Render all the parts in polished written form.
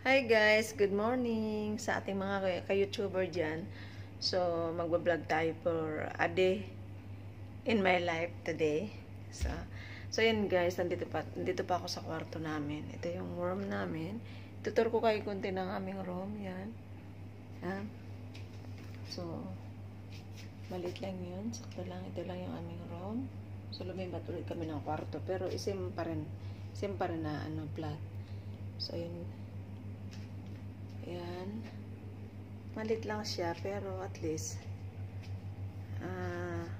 Hi guys, good morning sa ating mga ka-YouTuber dyan. So, magbablog tayo for a day in my life today. So yun guys, nandito pa ako sa kwarto namin. Ito yung room namin. Tutur ko kayo konti ng aming room. Yan. Yan. So, maliit lang yun. Sakto lang. Ito lang yung aming room. So, lumibat ulit kami ng kwarto. Pero same pa rin na flat. So, yun. Ayan. Malit lang siya, pero at least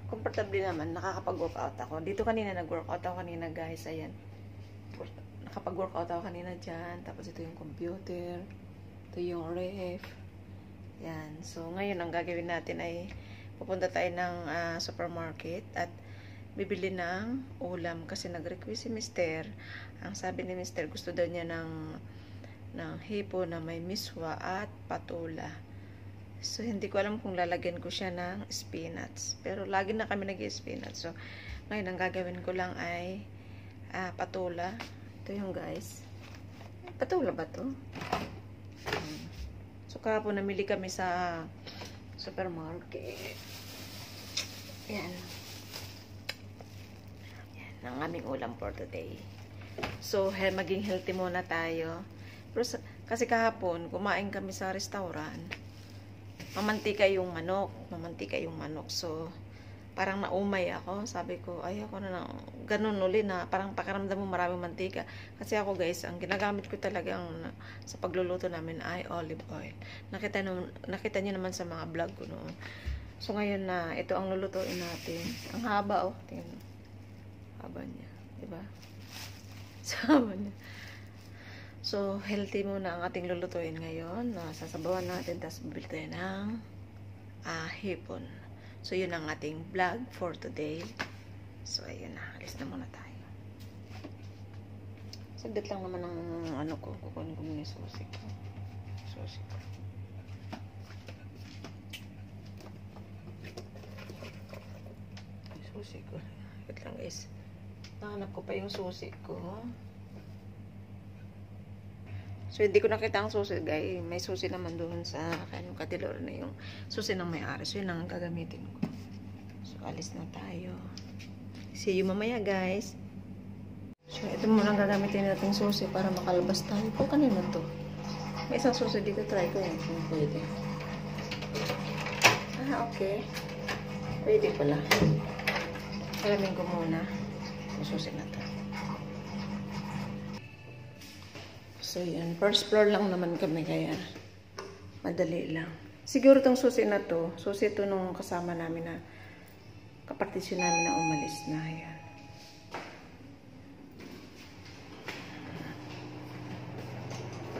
comfortable naman. Nakakapag-workout ako. Dito kanina nag-workout ako kanina, guys. Ayan. Nakapag-workout ako kanina dyan. Tapos ito yung computer. Ito yung ref. Ayan. So, ngayon ang gagawin natin ay pupunta tayo ng supermarket at bibili ng ulam kasi nag-request si Mister. Ang sabi ni Mister, gusto daw niya ng hipo na may miswa at patula. So, hindi ko alam kung lalagyan ko siya ng spinach. Pero, lagi na kami nag-spinach. So, ngayon, ang gagawin ko lang ay patula. Ito yung guys. Patula ba to? So, kahapon namili kami sa supermarket. Yan. Yan, ang aming ulam for today. So, maging healthy muna tayo. Pero kasi kahapon, kumain kami sa restaurant. Mamantika yung manok. So, parang naumay ako. Sabi ko, ayoko na ganun uli na parang pakiramdam mo maraming mantika. Kasi ako guys, ang ginagamit ko talagang sa pagluluto namin ay olive oil. Nakita nyo naman sa mga vlog ko noon. So, ngayon na, ito ang lulutuin natin. Ang haba, oh. Tingnan mo. Haba niya. Diba? So, haba niya. So, healthy muna ang ating lulutuin ngayon. Sasabawan natin, tapos bibili tayo ng hipon. So, yun ang ating vlog for today. So, ayun na. Alis na muna tayo. Saglit lang naman ang kukunin ko muna yung susi ko. Susi ko. Wait lang guys. Nahanap ko pa yung susi ko. So, hindi ko nakita ang susi, guys. May susi naman doon sa kanyang katilor na yung susi ng may-ari. So, yun ang gagamitin ko. So, alis na tayo. See you mamaya, guys. So, ito muna ang gagamitin natin susi para makalabas tayo. Kung kanino to? May isang susi dito. Try ko yan kung pwede. Okay. Pwede pala. Alamin ko muna yung susi na to. So, yan. First floor lang naman kami, kaya madali lang. Siguro itong susi na to, susi ito nung kasama namin na kapartisyon namin na umalis na. Yan.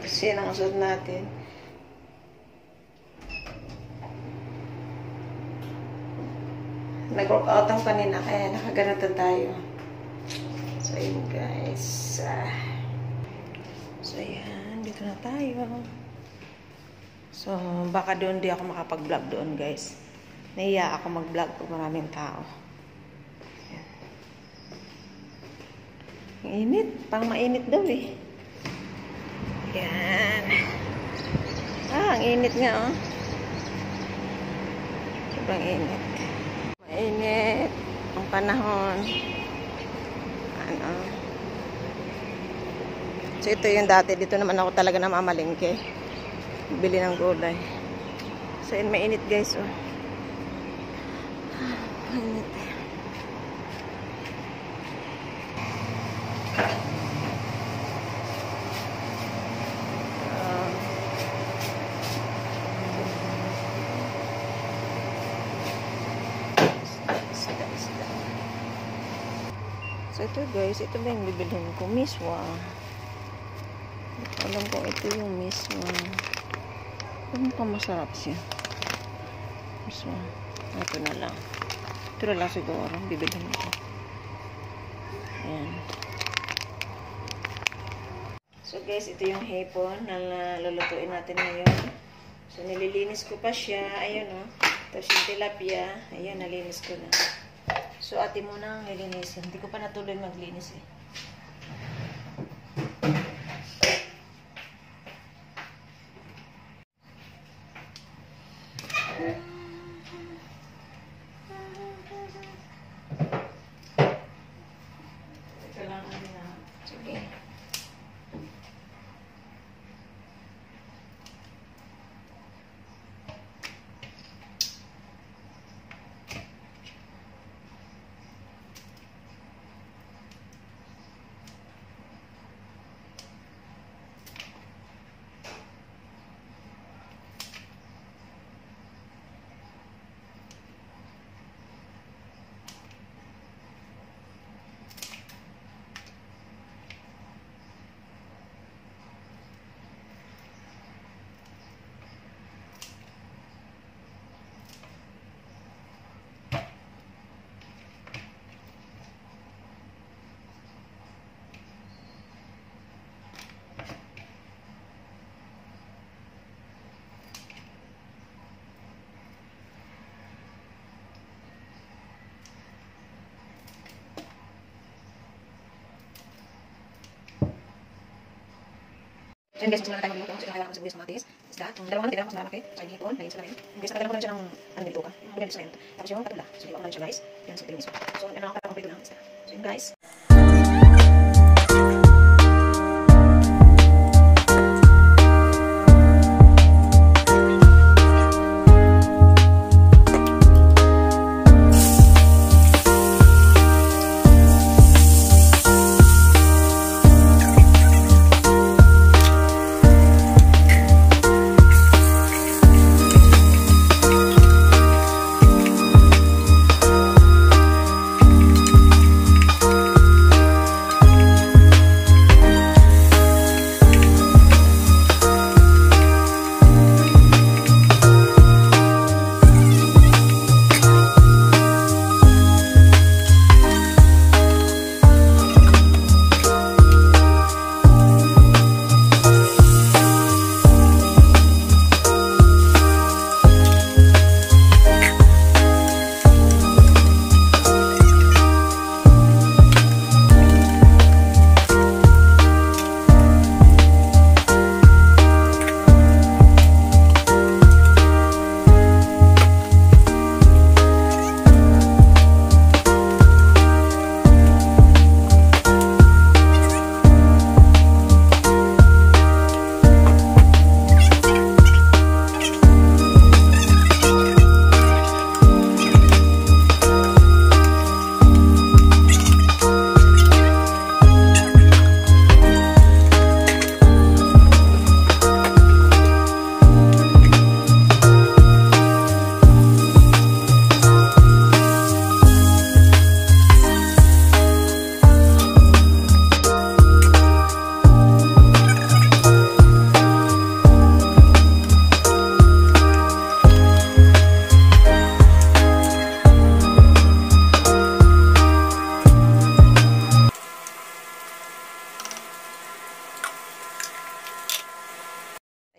Kasi yan ang suot natin. Nag-workout ako kanina, kaya nakaganatan tayo. So, yun guys. So, ayan. Dito na tayo. So, baka doon di ako makapag-vlog doon, guys. Nahiya ako mag-vlog kung maraming tao. Ayan. Ang init. Parang mainit daw eh. Ayan. Ang init nga, oh. Sobrang init. Mainit. Ang panahon. So, ito yung dati. Dito naman ako talaga namamalingke. Bili ng gulay. So, yun, mainit guys. Oh. Mainit. So, ito guys. Ito ba yung bibilhin ko? Miswa. Alam ko ito yung mismo. Kung pa masarap siya. Mismo. Ito na lang. Ito na lang siguro. Bibilhin ko. Ayan. So guys, ito yung hipon na lulutuin natin ngayon. So nililinis ko pa siya. Ayun o. Tapos yung tilapia. Ayan, nalinis ko na. So ate muna ang nilinisin. Hindi ko pa natuloy maglinis eh. So yun guys, gusto na tayo magluto. So yun, kailangan ko sibuyas, kamatis, isda. Yung dalawang ano, tinira ko sa malaki. So yung hipon, lagyan sa lalim. Yung guys, nakailan ko na siya ng ano nito ka. Yung ganito sa yun. Tapos yung katula. So yung na siya guys. Yan sa pilinis. So yun ang katapang prito lang isda. So yun guys.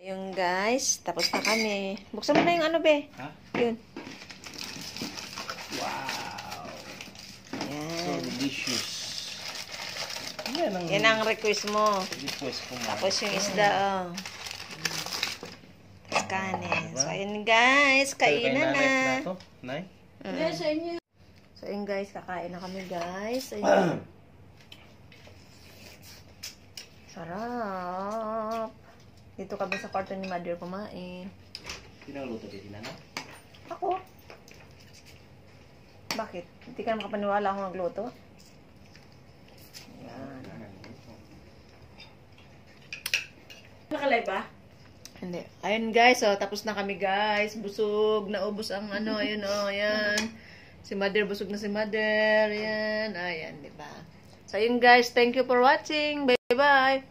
Ayun guys, tapos na kami. Buksan mo na yung ano be. Ha? Yun. Wow! So Ayan. delicious. Yan ang request mo. Request ko mo. Tapos yung isda, oh. Tapos kanin. So, ayun guys, kainan na. Nay? So, ayun guys, kakain na kami guys. Ayun. Sarap. Dito kami sa kwarto ni Mother kumain. Pinangluto din na na? Ako? Bakit? Hindi ka makapaniwala akong magluto? Yan. Nakalive ba? Hindi. Ayun guys, oh, tapos na kami guys. Busog, naubos ang ano, ayun oh, ayan. Si Mother, busog na si Mother. Ayan, ayan, di ba? So ayun guys, thank you for watching. Bye-bye.